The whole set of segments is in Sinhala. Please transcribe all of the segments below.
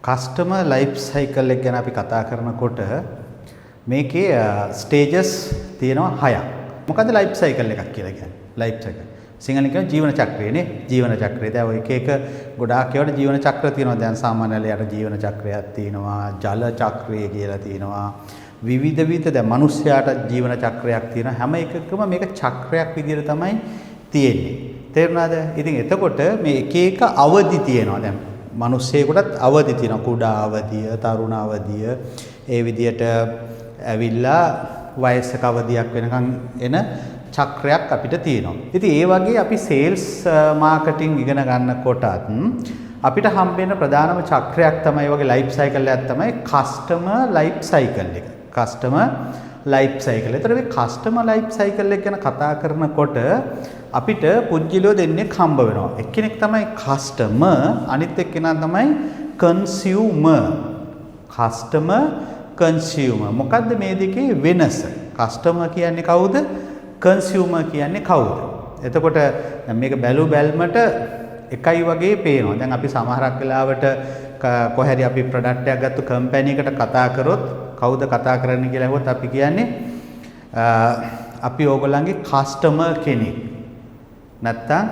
කස්ටමර් ලයිෆ් සයිකල් එක ගැන අපි කතා කරනකොට මේකේ ස්ටේජස් තියෙනවා 6ක්. මොකද්ද ලයිෆ් සයිකල් එකක් කියලා කියන්නේ? Life cycle. සිංහලෙන් කියන ජීවන චක්‍රයනේ. ජීවන චක්‍රය. දැන් ඔය එක ගොඩාක් ඒවාට ජීවන චක්‍ර තියෙනවා. දැන් සාමාන්‍යලයට ජීවන චක්‍රයක් තියෙනවා. ජල චක්‍රය කියලා තියෙනවා. විවිධ දැන් මිනිස්යාට ජීවන චක්‍රයක් තියෙනවා. හැම එකකම මේක චක්‍රයක් විදිහට තමයි තියෙන්නේ. තේරුණාද? ඉතින් එතකොට මේ එක එක අවදි තියෙනවා. දැන් මිනිස්සෙකුටත් අවදි තියෙනවා. කුඩා අවදිය, තරුණ අවදිය, ඒ විදිහට ඇවිල්ලා වයසක අවදියක් වෙනකන් එන චක්‍රයක් අපිට තියෙනවා. ඉතින් ඒ වගේ අපි සේල්ස් මාකටිං ඉගෙන ගන්නකොටත් අපිට හම්බෙන ප්‍රධානම චක්‍රයක් තමයි වගේ ලයිෆ් සයිකල් එකක් තමයි කස්ටමර් ලයිෆ් සයිකල් එක. Customer life cycle. ඒතර මේ කස්ටමර් ලයිෆ් සයිකල් එක ගැන කතා කරනකොට අපිට පුජ්‍යලෝ දෙන්නෙක් හම්බ වෙනවා. එක්කෙනෙක් තමයි කස්ටමර්, අනිත් එක්කෙනා තමයි කන්සියුමර්. Customer, consumer. මොකද්ද මේ දෙකේ වෙනස? කස්ටමර් කියන්නේ කවුද? කන්සියුමර් කියන්නේ කවුද? එතකොට මේක බැලු බැල්මට එකයි වගේ පේනවා. දැන් අපි සමහරක් වෙලාවට කොහේරි අපි ප්‍රොඩක්ට් එකක් ගත්ත කම්පැනි එකට කතා කරොත් කවුද කතා කරන්නේ කියලා අහුවොත් අපි කියන්නේ අපි ඕගොල්ලන්ගේ කස්ටමර් කෙනෙක්. නැත්තම්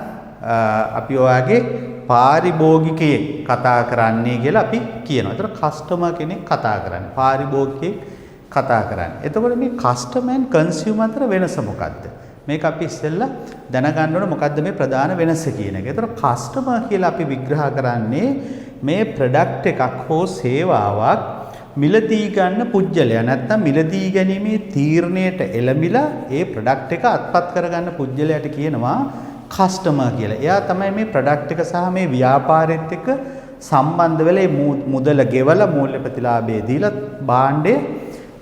අපි ඔයාගේ පාරිභෝගිකයෙක් කතා කරන්නේ කියලා අපි කියනවා. ඒතර කස්ටමර් කෙනෙක් කතා කරන්නේ. පාරිභෝගිකයෙක් කතා කරන්නේ. එතකොට මේ කස්ටමර් and කන්සියුමර් අතර වෙනස මොකක්ද? මේක අපි ඉස්සෙල්ලා දැනගන්න ඕන මොකද්ද මේ ප්‍රධාන වෙනස කියන එක. ඒතර කස්ටමර් කියලා අපි විග්‍රහ කරන්නේ මේ ප්‍රොඩක්ට් එකක් හෝ සේවාවක් මිලදී ගන්න පුජ්‍යලයා. නැත්නම් මිලදී ගැනීමේ තීරණයට එළඹිලා ඒ ප්‍රොඩක්ට් එක අත්පත් කරගන්න පුජ්‍යලයාට කියනවා කස්ටමර් කියලා. එයා තමයි මේ ප්‍රොඩක්ට් එක සහ මේ ව්‍යාපාරෙත් එක්ක සම්බන්ධ වෙලා මුදල ගෙවලා මූල්‍ය ප්‍රතිලාභය දීලා භාණ්ඩය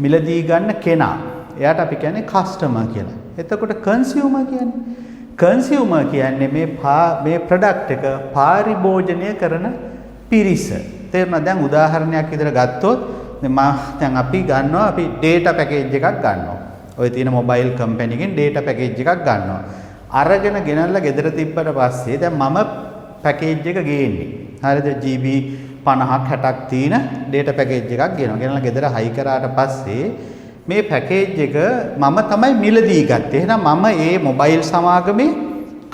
මිලදී ගන්න කෙනා. එයාට අපි කියන්නේ කස්ටමර් කියලා. එතකොට කන්සියුමර් කියන්නේ මේ ප්‍රොඩක්ට් එක පාරිභෝජනය කරන පිරිස. තේරුණා? දැන් උදාහරණයක් විදිහට ගත්තොත් දැන් අපි ඩේටා පැකේජ් එකක් ගන්නවා. ඔය තියෙන මොබයිල් කම්පැනි එකෙන් ඩේටා පැකේජ් එකක් ගන්නවා. අරගෙන ගෙනල්ලා ගෙදර තිබ්බට පස්සේ දැන් මම පැකේජ් එක ගේන්නේ. හරිද? GB 50ක් 60ක් තියෙන ඩේටා පැකේජ් එකක් ගෙනවා. ගෙනල්ලා ගෙදර හයි කරාට පස්සේ මේ පැකේජ් එක මම තමයි මිලදී ගත්තේ. එහෙනම් මම ඒ මොබයිල් සමාගමේ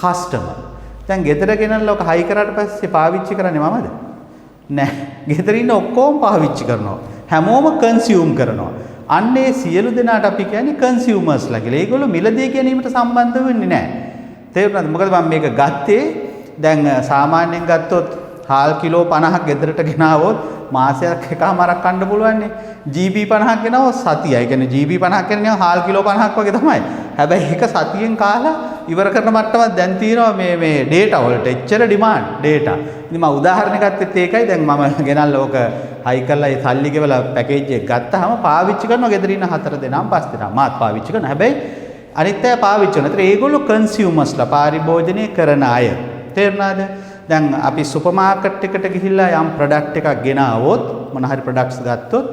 කස්ටමර්. දැන් ගෙදර ගෙනල්ලා ඔක හයි කරාට පස්සේ පාවිච්චි කරන්නේ මමද? නෑ. ගෙදර ඉන්න ඔක්කොම පාවිච්චි කරනවා. හැමෝම කන්සියුම් කරනවා. අන්නේ සියලු දෙනාට අපි කියන්නේ කන්සියුමර්ස්ලා කියලා. ඒගොල්ලෝ මිලදී ගැනීමට සම්බන්ධ වෙන්නේ නෑ. තේරුණාද? මොකද මම මේක ගත්තේ දැන් සාමාන්‍යයෙන් ගත්තොත් හාල් කිලෝ 50ක් ගෙදරට ගෙනාවොත් මාසයක් එකමාරක් කන්න පුළුවන් නේ. GB 50ක් ගෙනාවොත් සතියයි. ඒ කියන්නේ GB 50ක් කියන්නේ හාල් කිලෝ 50ක් වගේ තමයි. හැබැයි ඒක සතියෙන් කාලා ඉවර කරන මට්ටමක් දැන් තියෙනවා මේ ඩේටා වලට. එච්චර ඩිමාන්ඩ් ඩේටා. ඉතින් මම උදාහරණයක් ගත්තෙත් ඒකයි. දැන් මම ගෙනල්ලා ඕක හයි කරලා ඒ සල්ලි ගෙවලා පැකේජ් එක ගත්තාම පාවිච්චි කරනවා ගෙදර ඉන්න 4 දෙනාම 5 දෙනාම. මාත් පාවිච්චි කරනවා. හැබැයි අනිත් අය පාවිච්චි කරනවා. ඒතර ඒගොල්ලෝ කන්සියුමර්ස්ලා පාරිභෝජනය කරන අය. තේරුණාද? දැන් අපි සුපර් මාකට් එකට ගිහිල්ලා යම් ප්‍රොඩක්ට් එකක් ගෙනාවොත් මොන හරි ප්‍රොඩක්ට්ස් ගත්තොත්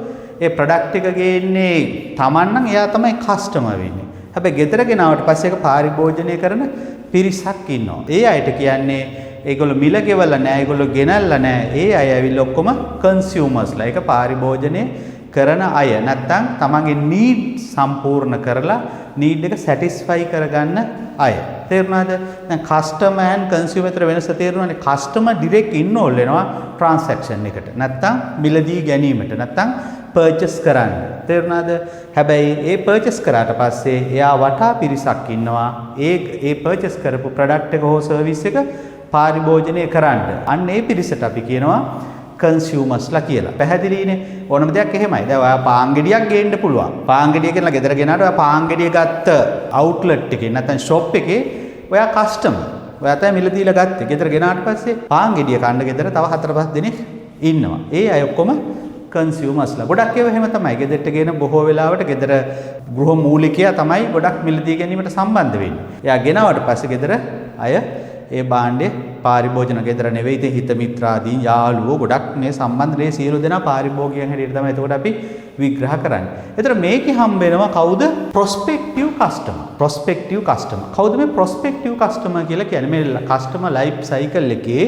ඒ ප්‍රොඩක්ට් එක ගේන්නේ Taman නම් එයා තමයි කස්ටමර් වෙන්නේ. හැබැයි ගෙදර ගෙනාවට පස්සේ ඒක පාරිභෝජනය කරන පිරිසක් ඉන්නවා. ඒ අයට කියන්නේ ඒගොල්ලෝ මිල ගෙවලා නැහැ, ඒගොල්ලෝ ගෙනල්ලා නැහැ. ඒ අය ඇවිල්ලා ඔක්කොම කන්සියුමර්ස්ලා. ඒක පාරිභෝජනය කරන අය. නැත්තම් තමන්ගේ නීඩ් සම්පූර්ණ කරලා නීඩ් එක සැටිස්ෆයි කරගන්න අය. තේරුණාද? දැන් කස්ටමර් and කන්සියුමර් අතර වෙනස තේරුණානේ. කස්ටමර් ඩිරෙක්ට් ඉන්වෝල් වෙනවා ට්‍රාන්සැක්ෂන් එකට. නැත්තම් මිලදී ගැනීමට. නැත්තම් පර්චේස් කරන්න. තේරුණාද? හැබැයි ඒ පර්චේස් කරාට පස්සේ එයා වටා පිරිසක් ඉන්නවා. ඒ පර්චේස් කරපු ප්‍රොඩක්ට් එක හෝ සර්විස් එක පාරිභෝජනය කරන්න. අන්න ඒ පිරිසට අපි කියනවා කන්සියුමර්ස්ලා කියලා. පැහැදිලිනේ? ඕනම දෙයක් එහෙමයි. දැන් ඔයා පාන් ගෙඩියක් ගේන්න පුළුවන්. පාන් ගෙඩිය කියලා ගෙදර ගෙනාට ඔයා පාන් ගෙඩිය ගත්ත අවුට්ලට් එකේ නැත්නම් ෂොප් එකේ ඔයා කස්ටමර්. ඔයා තමයි මිල දීලා ගත්තේ. ගෙදර ගෙනාට පස්සේ පාන් ගෙඩිය කන්න ගෙදර තව 4-5 දෙනෙක් ඉන්නවා. ඒ අය ඔක්කොම කන්සියුමර්ස්ලා. ගොඩක් ඒවා එහෙම තමයි. ගෙදරට ගෙන බොහෝ වෙලාවට ගෙදර ගෘහ මූලිකයා තමයි ගොඩක් මිලදී ගැනීමට සම්බන්ධ වෙන්නේ. එයා ගෙනාවට පස්සේ ගෙදර අය ඒ භාණ්ඩේ පාරිභෝජන ගෙදර නෙවෙයි. ඉතින් හිත මිත්‍රාදී යාළුවෝ ගොඩක් මේ සම්බන්ධනේ සියලු දෙනා පාරිභෝගිකයන් හැටියට තමයි එතකොට අපි විග්‍රහ කරන්නේ. ඒතර මේකේ හම්බ වෙනවා කවුද? ප්‍රොස්පෙක්ටිව් කස්ටමර්. ප්‍රොස්පෙක්ටිව් කස්ටමර්. කවුද මේ ප්‍රොස්පෙක්ටිව් කස්ටමර් කියලා කියන්නේ? මේ කස්ටමර් ලයිෆ් සයිකල් එකේ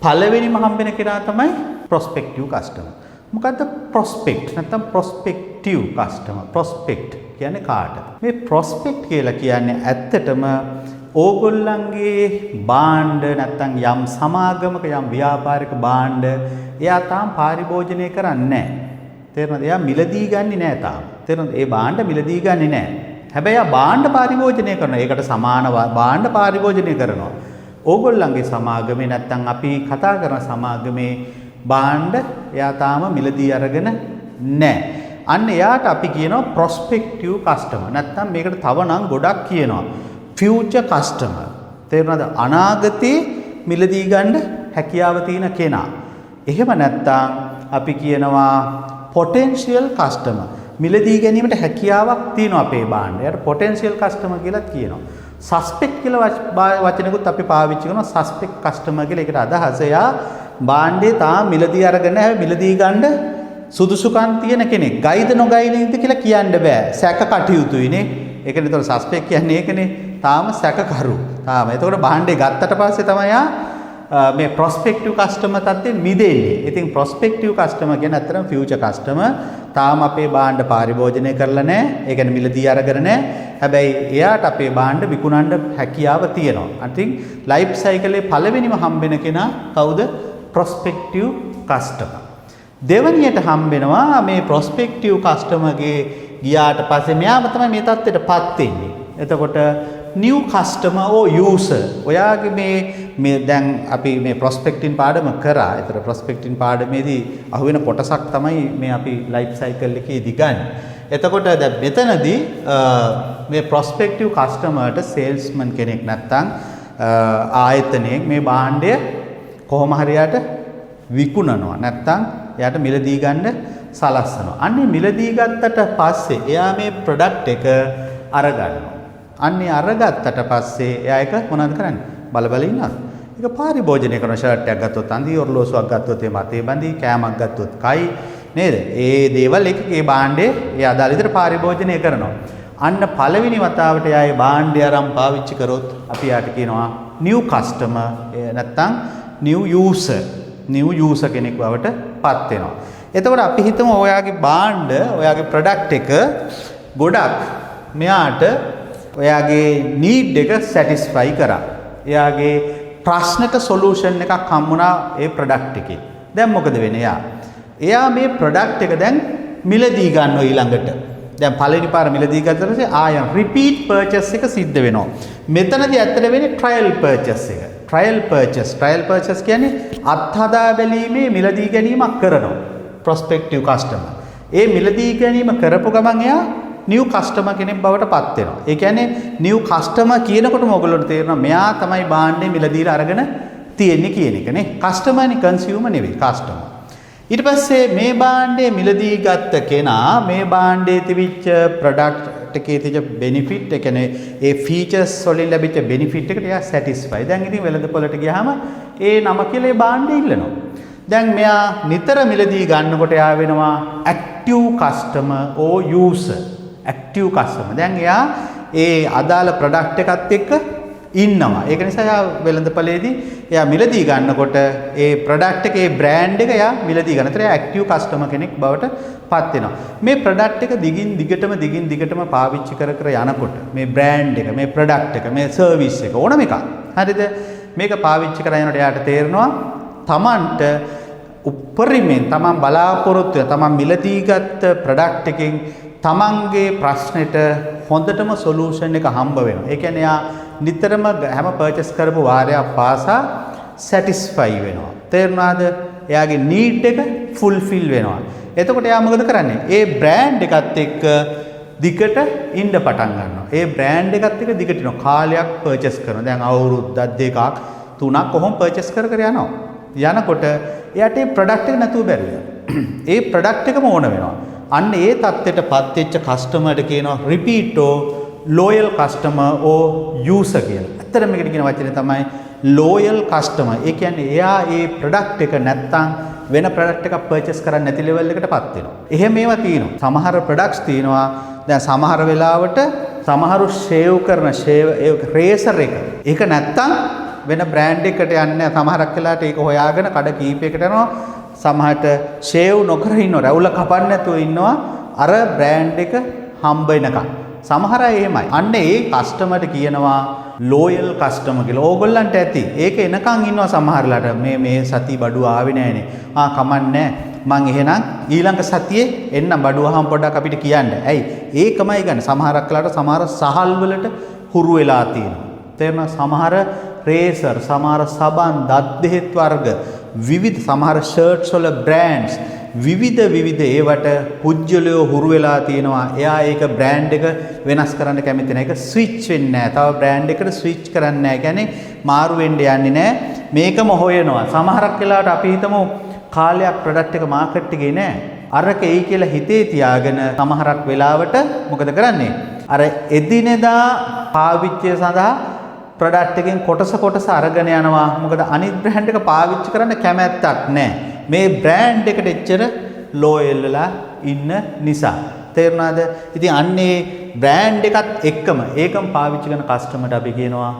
පළවෙනිම හම්බෙන කෙනා තමයි prospective customer. මොකද්ද prospect නැත්නම් prospective customer? prospect කියන්නේ කාටද? මේ prospect කියලා කියන්නේ ඇත්තටම ඕගොල්ලන්ගේ භාණ්ඩ නැත්නම් යම් සමාගමක යම් ව්‍යාපාරික භාණ්ඩ එයා තාම පාරිභෝජනය කරන්නේ නැහැ. තේරෙනවද? එයා මිලදී ගන්නේ නැහැ තාම. තේරෙනවද? ඒ භාණ්ඩ මිලදී ගන්නේ නැහැ. හැබැයි එයා භාණ්ඩ පාරිභෝජනය කරනවා. ඒකට සමාන භාණ්ඩ පාරිභෝජනය කරනවා. ඕගොල්ලන්ගේ සමාගමේ නැත්නම් අපි කතා කරන සමාගමේ භාණ්ඩ එයා තාම මිලදී අරගෙන නැහැ. අන්න එයාට අපි කියනවා prospective customer. නැත්නම් මේකට තව නම් ගොඩක් කියනවා. future customer. තේරුණාද? අනාගතේ මිලදී ගන්න හැකියාව තියෙන කෙනා. එහෙම නැත්නම් අපි කියනවා potential customer. මිලදී ගැනීමට හැකියාවක් තියෙනවා අපේ භාණ්ඩ. එයාට potential customer කියලා කියනවා. suspect කියලා වචනකුත් අපි පාවිච්චි කරනවා. suspect customer කියලා. ඒකට අදහස එයා භාණ්ඩේ තාම මිලදී අරගෙන නැහැ. මිලදී ගන්න සුදුසුකම් තියෙන කෙනෙක්. ගයිද නොගයිද කියලා කියන්න බෑ. සැක කටයුතුයිනේ. ඒකනේ ඒතකොට suspect කියන්නේ ඒකනේ. තාම සැකකරු. තාම. එතකොට භාණ්ඩේ ගත්තට පස්සේ තමයි මේ prospective customer තත්ත්වෙ මිදෙන්නේ. ඉතින් prospective customer කියන්නේ අතරම future customer. තාම අපේ භාණ්ඩ පාරිභෝජනය කරලා නැහැ. ඒ කියන්නේ මිලදී අරගෙන නැහැ. හැබැයි එයාට අපේ භාණ්ඩ විකුණන්න හැකියාව තියෙනවා. ඉතින් life cycle එකේ පළවෙනිම හම්බෙන කෙනා කවුද? prospective customer. දෙවනියට හම්බෙනවා මේ prospective customer ගේ ගියාට පස්සේ මෙයාම තමයි මේ තත්ත්වයටපත් වෙන්නේ. එතකොට new customer or user. ඔයාගේ මේ දැන් අපි මේ prospecting පාඩම කරා. ඒතර prospecting පාඩමේදී අහුවෙන කොටසක් තමයි මේ අපි life cycle එකේදී ගන්න. එතකොට දැන් මෙතනදී මේ prospective customerට salesman කෙනෙක් නැත්තම් ආයතනයේ මේ භාණ්ඩය කොහොම හරියට විකුණනවා. නැත්තම් එයාට මිලදී ගන්න සලස්සනවා. අන්නේ මිලදී ගත්තට පස්සේ එයා මේ product එක අරගන්නවා. අන්නේ අරගත්තට පස්සේ එයා එක මොනවද කරන්නේ? බල ඉන්නවා. ඒක පාරිභෝජනය කරන ෂර්ට් එකක් ගත්තොත් අඳි, ඔරලෝසුවක් ගත්තොත් ඒ මතේ බඳි, කෑමක් ගත්තොත් කයි නේද? ඒ දේවල් එකේ භාණ්ඩේ ඒ අදාළ විදිහට පාරිභෝජනය කරනවා. අන්න පළවෙනි වතාවට එයා ඒ භාණ්ඩය අරන් පාවිච්චි කරොත් අපි යාට කියනවා new customer නැත්තම් new user කෙනෙක් බවට පත් වෙනවා. එතකොට අපි හිතමු ඔයාගේ භාණ්ඩ, ඔයාගේ product එක ගොඩක් මෙයාට ඔයාගේ need එක satisfy කරා. එයාගේ ප්‍රශ්නට solution එකක් හම්බුණා ඒ product එකේ. දැන් මොකද වෙන්නේ? එයා මේ product එක දැන් මිලදී ගන්නවා ඊළඟට. දැන් පළවෙනි පාර මිලදී ගත්තා පස්සේ ආය repeat purchase එක සිද්ධ වෙනවා. මෙතනදී ඇත්තට වෙන්නේ trial purchase එක. trial purchase කියන්නේ අත්හදා බැලීමේ මිලදී ගැනීමක් කරනවා prospective customer. ඒ මිලදී ගැනීම කරපු ගමන් එයා new customer කෙනෙක් බවට පත් වෙනවා. ඒ කියන්නේ new customer කියනකොටම ඔයගොල්ලන්ට තේරෙනවා මෙයා තමයි භාණ්ඩේ මිලදීලා අරගෙන තියෙන්නේ කියන එක නේ. customer නේ consumer නෙවෙයි customer. ඊට පස්සේ මේ භාණ්ඩේ මිලදී ගත්ත කෙනා මේ භාණ්ඩේ තිබිච්ච product එකේ තිබිච්ච benefit ඒ කියන්නේ ඒ features වලින් ලැබිච්ච benefit එකට එයා satisfy. දැන් ඉතින් වෙළඳපොළට ගියාම ඒ නම කියලා ඒ භාණ්ඩේ ඉල්ලනවා. දැන් මෙයා නිතර මිලදී ගන්නකොට එයා වෙනවා active customer or user. active customer. දැන් එයා ඒ අදාළ product එකත් එක්ක ඉන්නවා. ඒක නිසා එයා වෙළඳපළේදී එයා මිලදී ගන්නකොට ඒ product එකේ brand එක එයා මිලදී ගන්න. ඒතර එයා active customer කෙනෙක් බවට පත් වෙනවා. මේ product එක දිගින් දිගටම පාවිච්චි කර යනකොට මේ brand එක, මේ product එක, මේ service එක ඕනම එකක්. හරිද? මේක පාවිච්චි කර යනකොට එයාට තේරෙනවා තමන්ට උපරිමයෙන් තමන් බලාපොරොත්තු වෙන තමන් මිලදී ගත්ත product එකෙන් තමන්ගේ ප්‍රශ්නෙට හොඳටම solution එක හම්බ වෙනවා. ඒ කියන්නේ එයා නිතරම හැම purchase කරපු වාරයක් පාසා satisfy වෙනවා. තේරුණාද? එයාගේ need එක fulfill වෙනවා. එතකොට එයා මොකද කරන්නේ? ඒ brand එකත් එක්ක දිගට ඉන්න පටන් ගන්නවා. ඒ brand එකත් එක්ක දිගට යන කාලයක් purchase කරනවා. දැන් අවුරුද්දක් දෙකක් තුනක් කොහොම purchase කර යනවා. යනකොට එයාට මේ product එක නැතුව බැරි වෙනවා. ඒ product එකම ඕන වෙනවා. අන්න ඒ தත්ත්වයටපත් වෙච්ච කස්ටමර්ට කියනවා repeat or loyal customer or user කියලා. ඇත්තටම මේකට කියන වචනේ තමයි loyal customer. ඒ කියන්නේ එයා ඒ product එක නැත්තම් වෙන product එකක් purchase කරන්නේ නැති level එකටපත් වෙනවා. එහෙම ඒවා තියෙනවා. සමහර products තියෙනවා. දැන් සමහර වෙලාවට සමහරු shave කරන razor එක. ඒක නැත්තම් වෙන brand එකකට යන්නේ සමහරක් වෙලාවට ඒක හොයාගෙන කඩ කීපයකට යනවා. සමහරට ෂේව් නොකර ඉන්නවා. රැවුල කපන්න නැතුව ඉන්නවා අර බ්‍රෑන්ඩ් එක හම්බ වෙනකන්. සමහර අය එහෙමයි. අන්න ඒ කස්ටමර්ට කියනවා ලෝයල් කස්ටමර් කියලා. ඕගොල්ලන්ට ඇති. ඒක එනකන් ඉන්නවා සමහරලාට මේ සතිය බඩුව ආවේ නැහනේ. කමන්නේ මං එහෙනම් ඊළඟ සතියේ එන්න බඩුව අහම් පොඩ්ඩක් අපිට කියන්න. ඇයි? ඒකමයි ගන්න. සමහරක් වෙලාවට සමහර සහල් වලට හුරු වෙලා තියෙනවා. තේරෙනවා? සමහර රේසර්, සමහර සබන්, දත් බෙහෙත් වර්ග, විවිධ සමහර ෂර්ට්ස් වල බ්‍රෑන්ඩ්ස් විවිධ ඒවට පුජ්‍යලයෝ හුරු වෙලා තියෙනවා. එයා ඒක බ්‍රෑන්ඩ් එක වෙනස් කරන්න කැමති නැහැ. ඒක ස්විච් වෙන්නේ නැහැ. තව බ්‍රෑන්ඩ් එකකට ස්විච් කරන්නේ නැහැ. කියන්නේ මාරු වෙන්න යන්නේ නැහැ. මේකම හොයනවා. සමහරක් වෙලාවට අපි හිතමු කාලයක් ප්‍රොඩක්ට් එක මාකට් එකේ නැහැ. අරක එයි කියලා හිතේ තියාගෙන සමහරක් වෙලාවට මොකද කරන්නේ? අර එදිනෙදා පාවිච්චිය සඳහා ප්‍රොඩක්ට් එකෙන් කොටස අරගෙන යනවා. මොකද අනිත් බ්‍රෑන්ඩ් එක පාවිච්චි කරන්න කැමැත්තක් නැහැ. මේ බ්‍රෑන්ඩ් එකට එච්චර ලෝයල් වෙලා ඉන්න නිසා. තේරුණාද? ඉතින් අන්නේ බ්‍රෑන්ඩ් එකත් එක්කම ඒකම පාවිච්චි කරන කස්ටමර්ට අපි කියනවා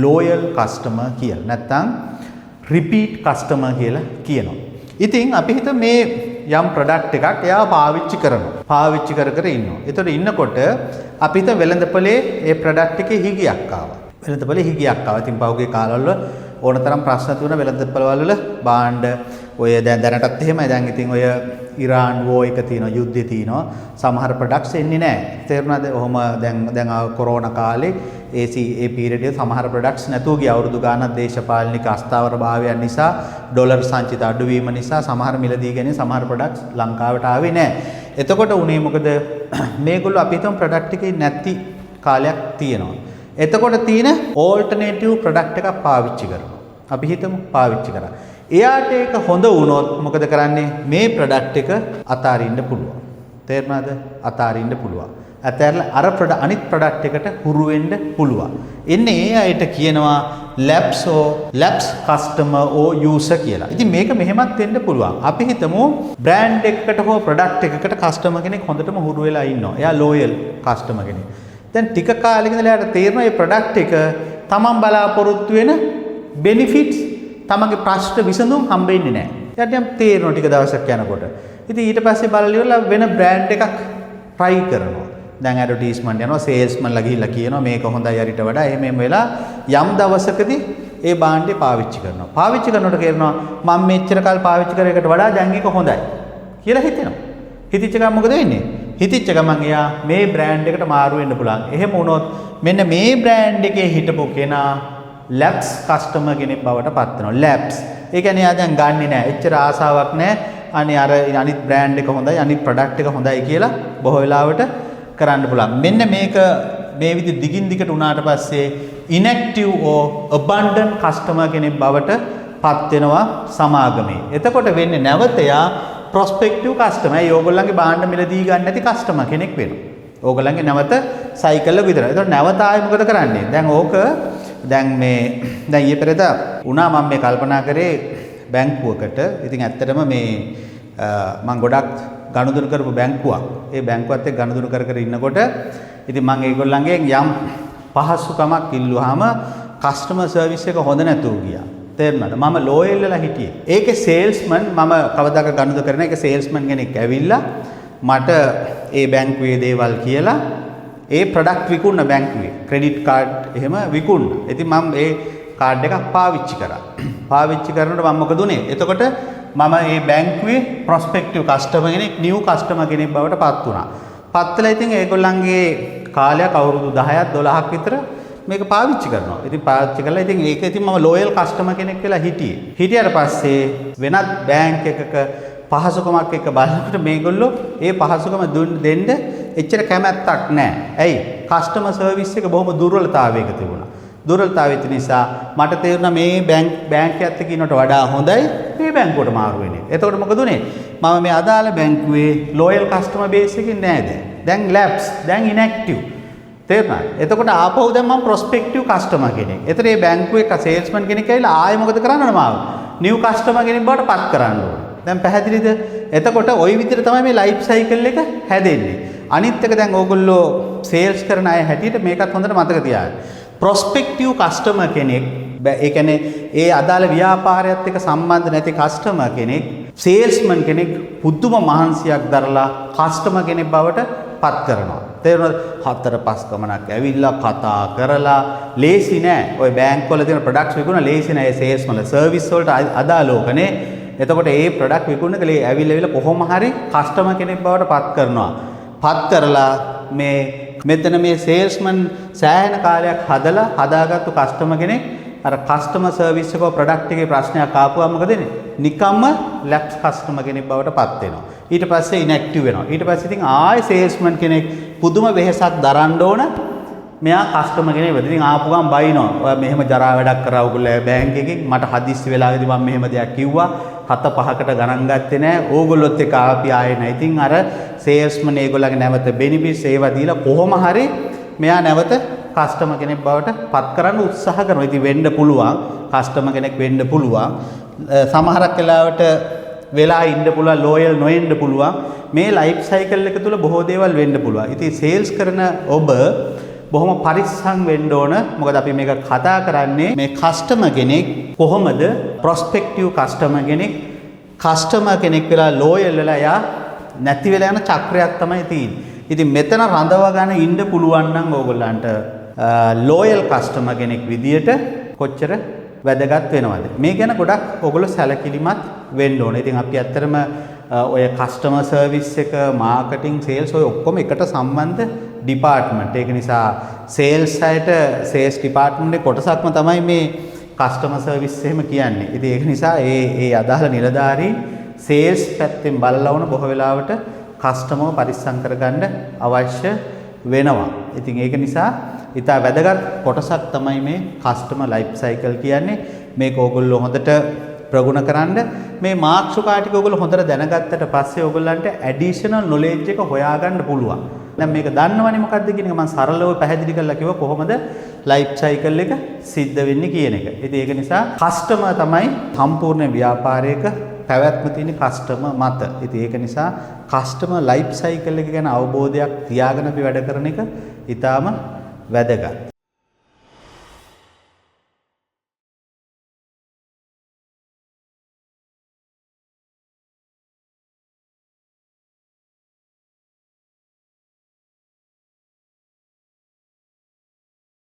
ලෝයල් කස්ටමර් කියලා. නැත්නම් රිපීට් කස්ටමර් කියලා කියනවා. ඉතින් අපි හිත මේ යම් ප්‍රොඩක්ට් එකක් එයා පාවිච්චි කරනවා. පාවිච්චි කර ඉන්නවා. ඒතකොට ඉන්නකොට අපි හිත වෙළඳපොලේ ඒ ප්‍රොඩක්ට් එකේ හිගියක් ආවා. වෙළඳපොලේ හිගියක් ආවා. ඉතින් පහුගිය කාලවල ඕනතරම් ප්‍රශ්න තිබුණා වෙළඳපොළ වල භාණ්ඩ ඔය දැනටත් එහෙමයි. දැන් ඉතින් ඔය ඉරාන් වෝ එක තියෙනවා, යුද්ධය තියෙනවා. සමහර ප්‍රොඩක්ට්ස් එන්නේ නැහැ. තේරුණාද? ඔහොම දැන් කොරෝනා කාලේ ඒ පීරියඩ් එකේ සමහර ප්‍රොඩක්ට්ස් නැතුව ගියා. අවුරුදු ගානක් දේශපාලනික අස්ථාවරභාවයන් නිසා, ඩොලර් සංචිත අඩුවීම නිසා සමහර මිලදී ගැනීම සමහර ප්‍රොඩක්ට්ස් ලංකාවට ආවේ නැහැ. එතකොට උනේ මොකද? මේගොල්ලෝ අපි හිතමු ප්‍රොඩක්ට් එකේ නැති කාලයක් තියෙනවා. එතකොට තියෙන ඕල්ටර්නේටිව් ප්‍රොඩක්ට් එකක් පාවිච්චි කරනවා. අපි හිතමු පාවිච්චි කරා. එයාට ඒක හොඳ වුණොත් මොකද කරන්නේ? මේ ප්‍රොඩක්ට් එක අතාරින්න පුළුවන්. තේරුණාද? අතාරින්න පුළුවන්. අතෑරලා අර අනිත් ප්‍රොඩක්ට් එකට හුරු වෙන්න පුළුවන්. එන්නේ ඒ අයට කියනවා ලැප්ස් කස්ටමර් ඕ යූසර් කියලා. ඉතින් මේක මෙහෙමත් වෙන්න පුළුවන්. අපි හිතමු බ්‍රෑන්ඩ් එකකට හෝ ප්‍රොඩක්ට් එකකට කස්ටමර් කෙනෙක් හොඳටම හුරු වෙලා ඉන්නවා. එයා ලෝයල් කස්ටමර් කෙනෙක්. දැන් ටික කාලෙක ඉඳලා එයාට තේරෙනවා මේ ප්‍රොඩක්ට් එක තමන් බලාපොරොත්තු වෙන බෙනිෆිට්ස් තමන්ගේ ප්‍රශ්න විසඳුම් හම්බෙන්නේ නැහැ. එයාට යම් තේරෙනවා ටික දවසක් යනකොට. ඉතින් ඊට පස්සේ බලලා ඉවරලා වෙන බ්‍රෑන්ඩ් එකක් try කරනවා. දැන් ඇඩ්වර්ටයිස්මන්ට් යනවා, සේල්ස්මන්ලා ගිහිල්ලා කියනවා මේක හොඳයි අරිට වඩා. එහෙම වෙලා යම් දවසකදී ඒ භාණ්ඩේ පාවිච්චි කරනවා. පාවිච්චි කරනකොට කියනවා මම මෙච්චර කල් පාවිච්චි කර එකට වඩා දැන් එක හොඳයි කියලා හිතෙනවා. හිතච්ච ගමන් මොකද වෙන්නේ? හිතච්ච ගමන් එයා මේ බ්‍රෑන්ඩ් එකට මාරු වෙන්න පුළුවන්. එහෙම වුණොත් මෙන්න මේ බ්‍රෑන්ඩ් එකේ හිටපු කෙනා ලැප්ස් කස්ටමර් කෙනෙක් බවට පත් වෙනවා. ලැප්ස්. ඒ කියන්නේ එයා දැන් ගන්නෙ නෑ. එච්චර ආසාවක් නෑ. අනේ අර අනිත් බ්‍රෑන්ඩ් එක හොඳයි, අනිත් ප්‍රොඩක්ට් එක හොඳයි කියලා බොහෝ වෙලාවට කරන්න පුළුවන්. මෙන්න මේක මේ විදි දිගින් දිගට උනාට පස්සේ inactive or abandoned customer කෙනෙක් බවට පත් වෙනවා සමාගමේ. එතකොට වෙන්නේ නැවත එයා prospective customer. ඒ ඕගොල්ලන්ගේ භාණ්ඩ මිලදී ගන්න නැති customer කෙනෙක් වෙනවා. ඕගොල්ලන්ගේ නැවත සයිකල් එක විතරයි. එතකොට නැවත ආයෙ මොකද කරන්නේ? දැන් ඊයේ පෙරේද උනා මම මේ කල්පනා කරේ බැංකුවකට. ඉතින් ඇත්තටම මේ මම ගොඩක් ගනුදෙනු කරපු බැංකුවක්. ඒ බැංකුවත් එක්ක ගනුදෙනු කර ඉන්නකොට ඉතින් මම ඒගොල්ලන්ගෙන් යම් පහසුකමක් ඉල්ලුවාම කස්ටමර් සර්විස් එක හොඳ නැතුව ගියා. තේරුණාද? මම ලෝයල් වෙලා හිටියේ. ඒකේ සේල්ස්මන් මම කවදාක ගනුදෙනු කරන එක සේල්ස්මන් කෙනෙක් ඇවිල්ලා මට ඒ බැංකුවේ දේවල් කියලා ඒ ප්‍රොඩක්ට් විකුණන බැංකුවේ ක්‍රෙඩිට් කාඩ් එහෙම විකුණන. ඉතින් මම ඒ කාඩ් එකක් පාවිච්චි කරා. පාවිච්චි කරනකොට මම මොකද උනේ? එතකොට මම මේ බැංකුවේ ප්‍රොස්පෙක්ටිව් කස්ටමර් කෙනෙක්, නිව් කස්ටමර් කෙනෙක් බවට පත් වුණා. පත් වෙලා ඉතින් ඒගොල්ලන්ගේ කාලයක් අවුරුදු 10ක් 12ක් විතර මේක පාවිච්චි කරනවා. ඉතින් පාවිච්චි කරලා ඉතින් ඒක ඉතින් මම ලෝයල් කස්ටමර් කෙනෙක් වෙලා හිටියේ. හිටියට පස්සේ වෙනත් බැංක් එකක පහසුකමක් එක්ක බලනකොට මේගොල්ලෝ ඒ පහසුකම දෙන්න එච්චර කැමැත්තක් නැහැ. ඇයි? කස්ටමර් සර්විස් එක බොහොම දුර්වලතාවයක තිබුණා. දුර්වලතාවය නිසා මට තේරුණා මේ බැංකයත් එක්ක ඉන්නට වඩා හොඳයි මේ බැංකුවට මාරු වෙන්නේ. එතකොට මොකද උනේ? මම මේ අදාළ බැංකුවේ ලෝයල් කස්ටමර් බේස් එකකින් නැහැ දැන් ලැප්ස්, දැන් ඉන්ඇක්ටිව්. තේරුණාද? එතකොට ආපහු දැන් මම ප්‍රොස්පෙක්ටිව් කස්ටමර් කෙනෙක්. එතන මේ බැංකුවේ සේල්ස්මන් කෙනෙක් ඇවිල්ලා ආයෙ මොකද කරන්න ඕන මාව? නිව් කස්ටමර් කෙනෙක් බවට පත් කරන්න ඕන. දැන් පැහැදිලිද? එතකොට ওই විදිහට තමයි මේ ලයිෆ් සයිකල් එක හැදෙන්නේ. අනිත් එක දැන් ඕගොල්ලෝ සේල්ස් කරන අය හැටියට මේකත් හොඳට මතක තියාගන්න. ප්‍රොස්පෙක්ටිව් කස්ටමර් කෙනෙක් ඒ කියන්නේ ඒ අදාළ ව්‍යාපාරයත් එක්ක සම්බන්ධ නැති කස්ටමර් කෙනෙක් සේල්ස්මන් කෙනෙක් පුදුම මහන්සියක් දරලා කස්ටමර් කෙනෙක් බවට පත් කරනවා. තේරුණාද? 4-5 ගමනක් ඇවිල්ලා කතා කරලා ලේසි නෑ. ඔය බැංක් වල තියෙන ප්‍රොඩක්ට්ස් විකුණන ලේසි නෑ. ඒ සේල්ස්මන්ලා සර්විස් වලට අදාළෝකනේ. එතකොට ඒ ප්‍රොඩක්ට් විකුණන කලේ ඇවිල්ලා කොහොම හරි කස්ටමර් කෙනෙක් බවට පත් කරනවා. පත් කරලා මෙතන මේ සේල්ස්මන් සෑහෙන කාලයක් හදාගත්තු කස්ටමර් කෙනෙක් අර කස්ටමර් සර්විස් එකේ ප්‍රොඩක්ට් එකේ ප්‍රශ්නයක් ආපුවම මොකද වෙන්නේ? නිකම්ම ලැප්ස් කස්ටමර් කෙනෙක් බවට පත් වෙනවා. ඊට පස්සේ ඉන්ඇක්ටිව් වෙනවා. ඊට පස්සේ ඉතින් ආයෙ සේල්ස්මන් කෙනෙක් පුදුම වෙහෙසක් දරන්න ඕන. මෙයා කස්ටමර් කෙනෙක් වෙද. ඉතින් ආපු ගමන් බයිනවා. ඔයා මෙහෙම ජරා වැඩක් කරා ඔයගොල්ලෝ බැංක් එකකින් මට හදිස්සි වෙලාවේදී මම මෙහෙම දෙයක් කිව්වා. 7-5කට ගණන් ගත්තේ නැහැ. ඕගොල්ලොත් එක්ක ආපි ආයේ නැහැ. ඉතින් අර සේල්ස්මන් ඒගොල්ලන්ගේ නැවත බෙනිෆිට්ස් ඒවා දීලා කොහොම හරි මෙයා නැවත කස්ටමර් කෙනෙක් බවට පත් කරන්න උත්සාහ කරනවා. ඉතින් වෙන්න පුළුවන්. කස්ටමර් කෙනෙක් වෙන්න පුළුවන්. සමහරක් වෙලාවට වෙලා ඉන්න පුළුවන්, ලෝයල් නොවෙන්න පුළුවන්. මේ ලයිෆ් සයිකල් එක තුල බොහෝ දේවල් වෙන්න පුළුවන්. ඉතින් සේල්ස් කරන ඔබ බොහොම පරිස්සම් වෙන්න ඕන. මොකද අපි මේක කතා කරන්නේ මේ කස්ටමර් කෙනෙක් කොහොමද ප්‍රොස්පෙක්ටිව් කස්ටමර් කෙනෙක් වෙලා ලෝයල් වෙලා යා නැති වෙලා යන චක්‍රයක් තමයි තියෙන්නේ. ඉතින් මෙතන රඳව ගන්න ඉන්න පුළුවන් නම් ඕගොල්ලන්ට ලෝයල් කස්ටමර් කෙනෙක් විදියට කොච්චර වැදගත් වෙනවද? මේ ගැන ගොඩක් ඔයගොල්ලෝ සැලකිලිමත් වෙන්න ඕනේ. ඉතින් අපි ඇත්තටම ඔය කස්ටමර් සර්විස් එක, මාකටිං, සේල්ස් ඔය ඔක්කොම එකට සම්බන්ධ ඩිපාර්ට්මන්ට්. ඒක නිසා සේල්ස් අයට සේල්ස් ඩිපාර්ට්මන්ට් එකේ කොටසක්ම තමයි මේ කස්ටමර් සර්විස් එහෙම කියන්නේ. ඉතින් ඒක නිසා ඒ අදාළ නිලධාරීන් සේල්ස් පැත්තෙන් බලලා වුණ බොහෝ වෙලාවට කස්ටමර්ව පරිස්සම් කරගන්න අවශ්‍ය වෙනවා. ඉතින් ඒක නිසා ඉතා වැදගත් කොටසක් තමයි මේ කස්ටමර් ලයිෆ් සයිකල් කියන්නේ. මේක ඕගොල්ලෝ හොඳට ප්‍රගුණ කරන්න. මේ මාතෘකා ටික ඕගොල්ලෝ හොඳට දැනගත්තට පස්සේ ඕගොල්ලන්ට ඇඩිෂනල් නොලෙජ් එක හොයාගන්න පුළුවන්. දැන් මේක දන්නවනේ මොකද්ද කියන එක මම සරලව පැහැදිලි කරලා කිව්වා කොහොමද ලයිෆ් සයිකල් එක සිද්ධ වෙන්නේ කියන එක. ඉතින් ඒක නිසා කස්ටමර් තමයි සම්පූර්ණ ව්‍යාපාරයක පැවැත්ම තියෙන කස්ටමර් මත. ඉතින් ඒක නිසා කස්ටමර් ලයිෆ් සයිකල් එක ගැන අවබෝධයක් තියාගෙන අපි වැඩ කරන එක ඊටාම වැදගත්.